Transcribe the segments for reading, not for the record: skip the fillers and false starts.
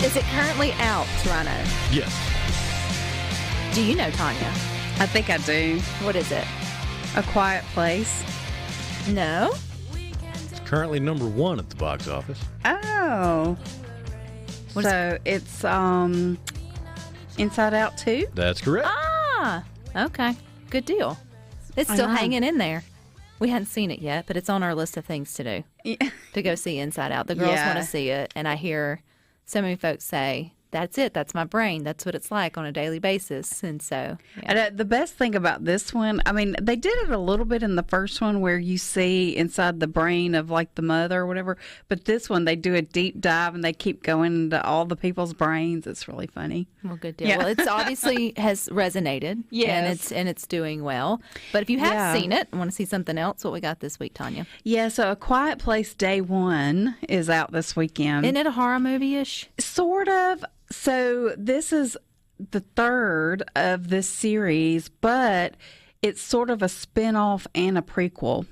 Is it currently out, Rhino? Yes. Do you know, Tanya? I think I do. What is it? A Quiet Place. No? It's currently number 1 at the box office. Oh. So it's Inside Out 2? That's correct. Ah, okay. Good deal. It's still hanging in there. We hadn't seen it yet, but it's on our list of things to do. Yeah. To go see Inside Out. The girls want to see it, and I hear so many folks say, that's it. That's my brain. That's what it's like on a daily basis. And so, yeah. And, the best thing about this one, I mean, they did it a little bit in the first one where you see inside the brain of like the mother or whatever. But this one, they do a deep dive and they keep going into all the people's brains. It's really funny. Well, good deal. Yeah. Well, it's obviously has resonated. Yes. And it's doing well. But if you have seen it and want to see something else, what we got this week, Tanya? Yeah, so A Quiet Place Day 1 is out this weekend. Isn't it a horror movie-ish? Sort of. So this is the third of this series, but it's sort of a spin-off and a prequel.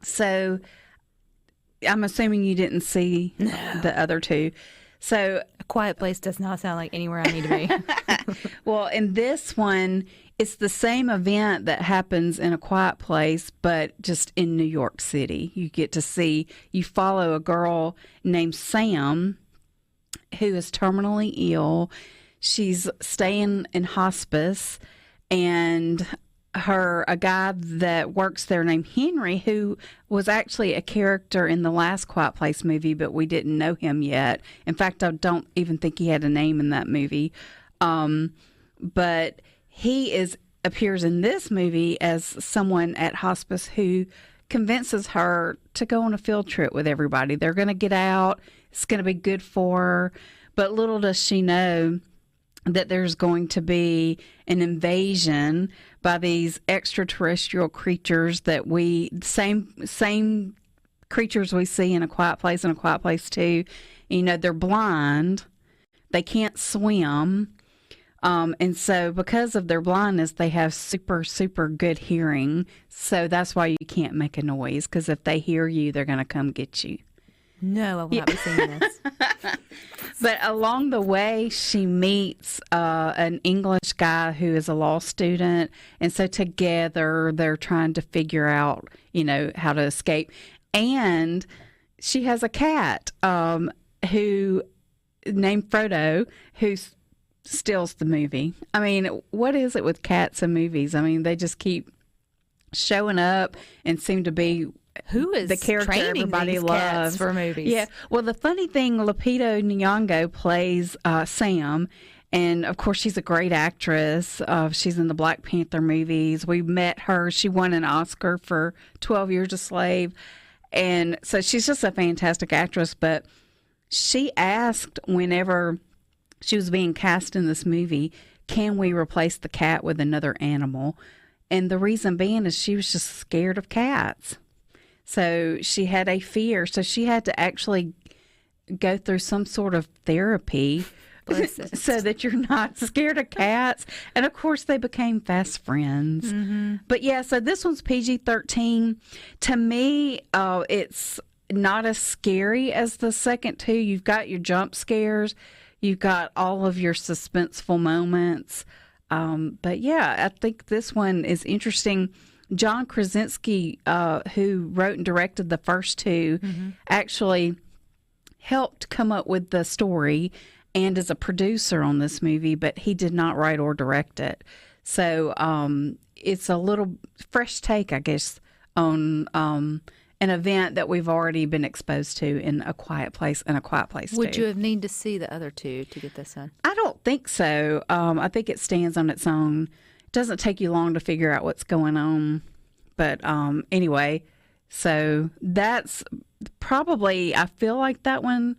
So I'm assuming you didn't see the other two. So A Quiet Place does not sound like anywhere I need to be. well, in this one, it's the same event that happens in A Quiet Place, but just in New York City. You follow a girl named Sam who is terminally ill. She's staying in hospice, and a guy that works there named Henry, who was actually a character in the last Quiet Place movie, but we didn't know him yet. In fact, I don't even think he had a name in that movie. But he appears in this movie as someone at hospice who convinces her to go on a field trip with everybody. They're going to get out. It's going to be good for her. But little does she know that there's going to be an invasion by these extraterrestrial creatures that same creatures we see in A Quiet Place and A Quiet Place 2. You know, they're blind. They can't swim. And so because of their blindness, they have super, super good hearing. So that's why you can't make a noise, because if they hear you, they're going to come get you. No, I will not be seeing this. But along the way, she meets an English guy who is a law student. And so together, they're trying to figure out, how to escape. And she has a cat who named Frodo, who steals the movie. I mean, what is it with cats and movies? I mean, they just keep showing up and seem to be who is the character training everybody these loves cats for movies. Yeah. Well, the funny thing, Lupita Nyong'o plays Sam, and of course she's a great actress. She's in the Black Panther movies. We met her. She won an Oscar for 12 Years a Slave, and so she's just a fantastic actress. But she asked whenever she was being cast in this movie, can we replace the cat with another animal? And the reason being is she was just scared of cats. So she had a fear. So she had to actually go through some sort of therapy so that you're not scared of cats. And of course, they became fast friends. Mm-hmm. But yeah, so this one's PG-13. To me, it's not as scary as the second two. You've got your jump scares. You've got all of your suspenseful moments. But yeah, I think this one is interesting. John Krasinski, who wrote and directed the first two, actually helped come up with the story and is a producer on this movie, but he did not write or direct it. So it's a little fresh take, I guess, on an event that we've already been exposed to in A Quiet Place and A Quiet Place 2. Would you have needed to see the other two to get this one? I don't think so. I think it stands on its own. It doesn't take you long to figure out what's going on. But anyway, so that's probably, I feel like that one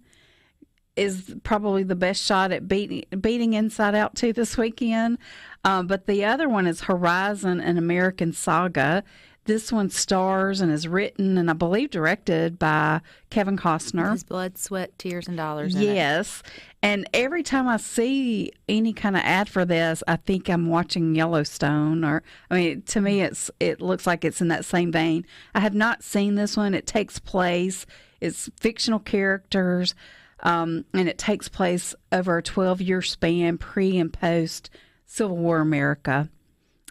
is probably the best shot at beating Inside Out 2 this weekend. But the other one is Horizon, an American Saga. This one stars and is written and I believe directed by Kevin Costner. His blood, sweat, tears, and dollars. Yes. And every time I see any kind of ad for this, I think I'm watching Yellowstone. To me, it looks like it's in that same vein. I have not seen this one. It takes place. It's fictional characters. And it takes place over a 12-year span, pre and post Civil War America,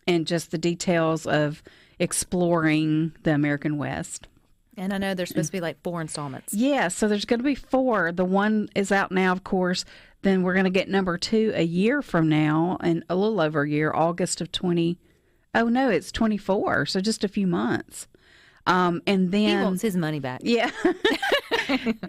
and just the details of exploring the American West. And I know there's supposed to be like 4 installments. Yeah, so there's going to be 4. The one is out now, of course. Then we're going to get number 2 a year from now, and a little over a year, August of 20. Oh, no, it's 24, so just a few months. And then He wants his money back. Yeah.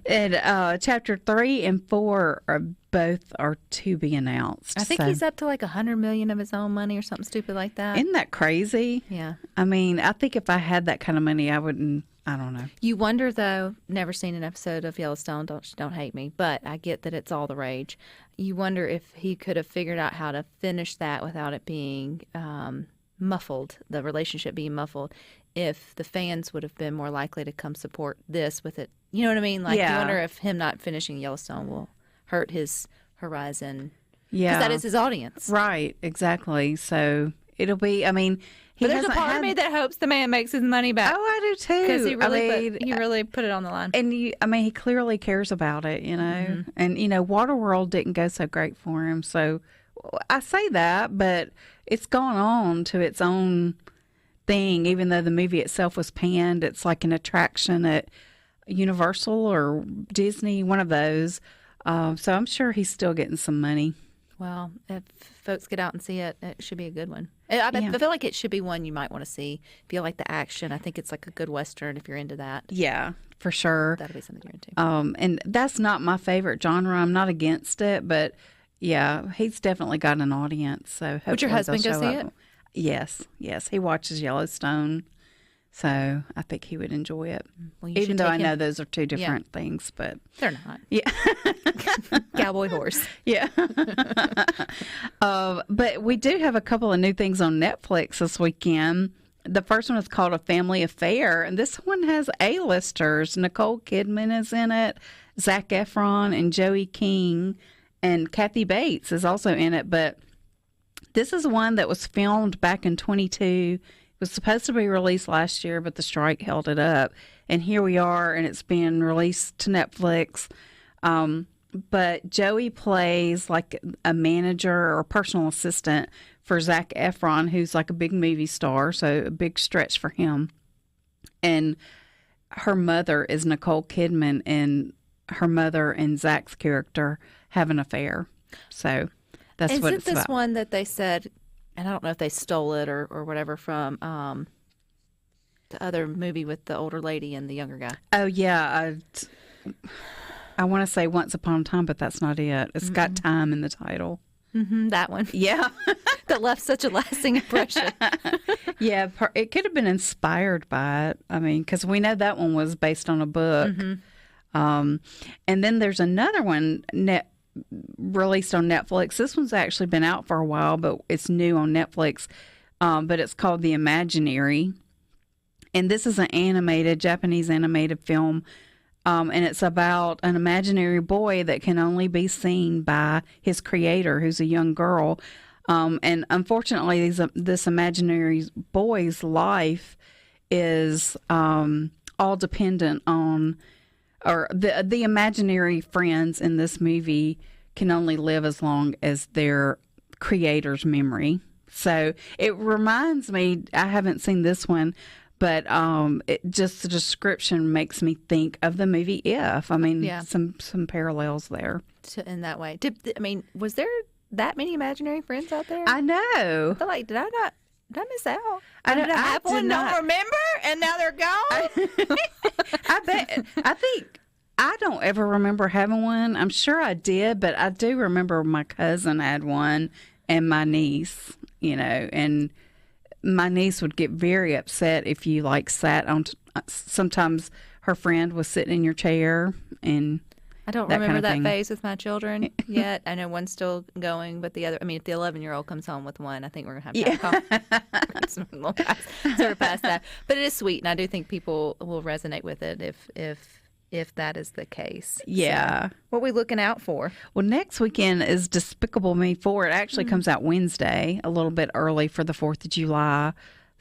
And chapter 3 and 4 are both to be announced. I think he's up to like $100 million of his own money or something stupid like that. Isn't that crazy? Yeah. I mean, I think if I had that kind of money, I wouldn't. I don't know. You wonder, though, never seen an episode of Yellowstone, don't hate me, but I get that it's all the rage. You wonder if he could have figured out how to finish that without it being muffled, the relationship being muffled, if the fans would have been more likely to come support this with it. You know what I mean? Like, Yeah. You wonder if him not finishing Yellowstone will hurt his horizon. Yeah. 'Cause that is his audience. Right, exactly. So it'll be, I mean, But there's a part of me that hopes the man makes his money back. Oh, I do too. Because he I mean, really put it on the line. And he clearly cares about it, you know. Mm-hmm. And Waterworld didn't go so great for him, so I say that, but it's gone on to its own thing. Even though the movie itself was panned, it's like an attraction at Universal or Disney, one of those. So I'm sure he's still getting some money. Well, if folks get out and see it, it should be a good one. I feel like it should be one you might want to see. If you like the action, I think it's like a good Western if you're into that. Yeah, for sure. That'll be something you're into. And that's not my favorite genre. I'm not against it, but yeah, he's definitely got an audience. So Would your hopefully husband they'll go show see up. it? Yes. He watches Yellowstone, so I think he would enjoy it. Well, you Even should though take I know him. those are two different things, but They're not. yeah. Cowboy horse. Yeah. But we do have a couple of new things on Netflix this weekend. The first one is called A Family Affair, and this one has A-listers. Nicole Kidman is in it, Zac Efron, and Joey King, and Kathy Bates is also in it. But this is one that was filmed back in 22. It was supposed to be released last year, but the strike held it up. And here we are, and it's been released to Netflix. But Joey plays like a manager or personal assistant for Zac Efron, who's like a big movie star, so a big stretch for him. And her mother is Nicole Kidman, and her mother and Zach's character have an affair. So that's what it's Isn't this about. one that they said, and I don't know if they stole it or whatever from the other movie with the older lady and the younger guy? Oh, yeah. I want to say Once Upon a Time, but that's not it. It's got time in the title. Mm-hmm, that one. Yeah. That left such a lasting impression. Yeah, it could have been inspired by it. I mean, because we know that one was based on a book. And then there's another one released on Netflix. This one's actually been out for a while, but it's new on Netflix. But it's called The Imaginary. And this is an Japanese animated film. And it's about an imaginary boy that can only be seen by his creator, who's a young girl. And unfortunately, this imaginary boy's life is all dependent on, or the imaginary friends in this movie can only live as long as their creator's memory. So it reminds me, I haven't seen this one, but just the description makes me think of the movie If. I mean, some parallels there. In that way. Was there that many imaginary friends out there? I know. I feel like, did I miss out? I Did I have did one? not. Don't remember? And now they're gone? I think I don't ever remember having one. I'm sure I did, but I do remember my cousin had one and my niece, and my niece would get very upset if you sat on. Sometimes her friend was sitting in your chair, and I don't remember that phase with my children yet. I know one's still going, but the other, if the 11-year-old comes home with one, I think we're going to have to have a call. Sort of past that. But it is sweet, and I do think people will resonate with it if that is the case. Yeah. So, what are we looking out for? Well, next weekend is Despicable Me 4. It actually comes out Wednesday, a little bit early for the 4th of July.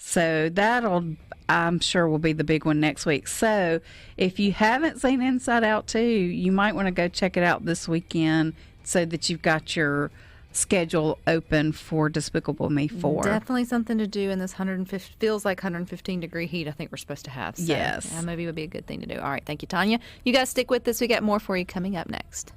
So that'll, I'm sure, will be the big one next week. So if you haven't seen Inside Out 2, you might want to go check it out this weekend so that you've got your schedule open for Despicable Me 4. Definitely something to do in this 150, feels like 115-degree heat I think we're supposed to have. So yes. That maybe would be a good thing to do. All right. Thank you, Tanya. You guys stick with us. We got more for you coming up next.